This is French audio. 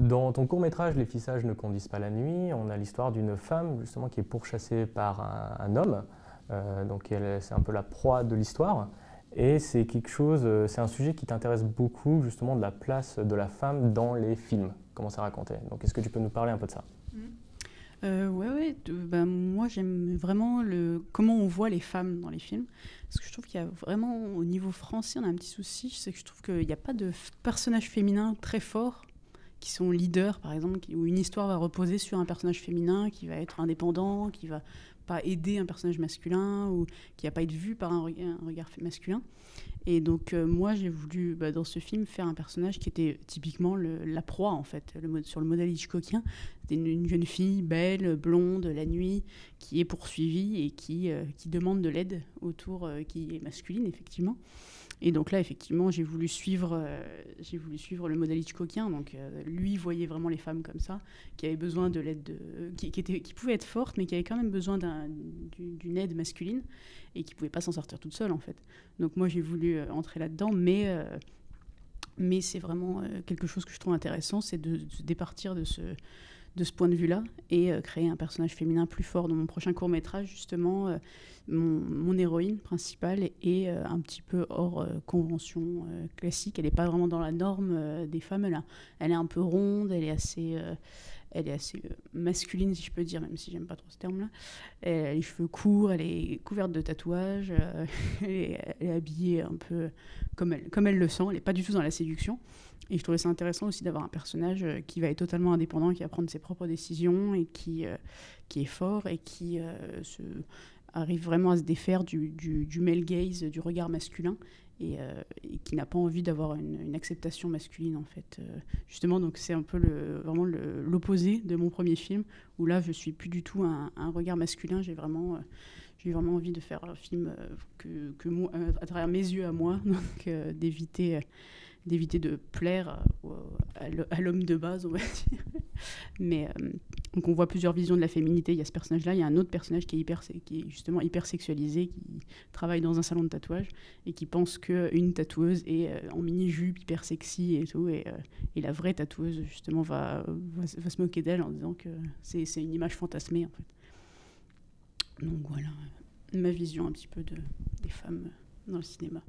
Dans ton court-métrage Les fissages ne conduisent pas la nuit, on a l'histoire d'une femme justement qui est pourchassée par un homme. Donc c'est un peu la proie de l'histoire. Et c'est quelque chose, c'est un sujet qui t'intéresse beaucoup justement de la place de la femme dans les films. Comment c'est raconté? Donc est-ce que tu peux nous parler un peu de ça? Ouais, moi j'aime vraiment comment on voit les femmes dans les films. Parce que je trouve qu'il y a vraiment, au niveau français, on a un petit souci, c'est que je trouve qu'il n'y a pas de personnages féminins très forts qui sont leaders, par exemple, où une histoire va reposer sur un personnage féminin qui va être indépendant, qui va pas aider un personnage masculin, ou qui va pas être vu par un regard masculin. Et donc moi j'ai voulu dans ce film faire un personnage qui était typiquement la proie en fait, sur le modèle Hitchcockien. C'était une jeune fille belle, blonde, la nuit, qui est poursuivie et qui demande de l'aide autour, qui est masculine effectivement. Et donc là, effectivement, j'ai voulu suivre le modèle Hitchcockien. Donc lui voyait vraiment les femmes comme ça, qui avaient besoin de l'aide, qui pouvaient être fortes, mais qui avaient quand même besoin d'une aide masculine et qui ne pouvaient pas s'en sortir toute seule, en fait. Donc moi, j'ai voulu entrer là-dedans, mais c'est vraiment quelque chose que je trouve intéressant, c'est de départir de ce point de vue-là et créer un personnage féminin plus fort. Dans mon prochain court-métrage, justement, mon héroïne principale est un petit peu hors convention classique. Elle n'est pas vraiment dans la norme des femmes. Elle est un peu ronde, elle est assez masculine, si je peux dire, même si j'aime pas trop ce terme-là. Elle a les cheveux courts, elle est couverte de tatouages, elle est habillée un peu comme elle le sent. Elle n'est pas du tout dans la séduction. Et je trouvais ça intéressant aussi d'avoir un personnage qui va être totalement indépendant, qui va prendre ses propres décisions et qui est fort et qui arrive vraiment à se défaire du male gaze, du regard masculin et qui n'a pas envie d'avoir une acceptation masculine en fait. Justement, donc c'est un peu vraiment l'opposé de mon premier film où là je suis plus du tout un regard masculin. J'ai vraiment envie de faire un film à travers mes yeux à moi, donc d'éviter de plaire à l'homme de base, on va dire. Mais donc on voit plusieurs visions de la féminité. Il y a ce personnage-là, il y a un autre personnage qui est justement hyper sexualisé, qui travaille dans un salon de tatouage et qui pense qu'une tatoueuse est en mini-jupe, hyper sexy et tout. Et la vraie tatoueuse, justement, va se moquer d'elle en disant que c'est une image fantasmée, en fait. Donc voilà, ma vision un petit peu des femmes dans le cinéma.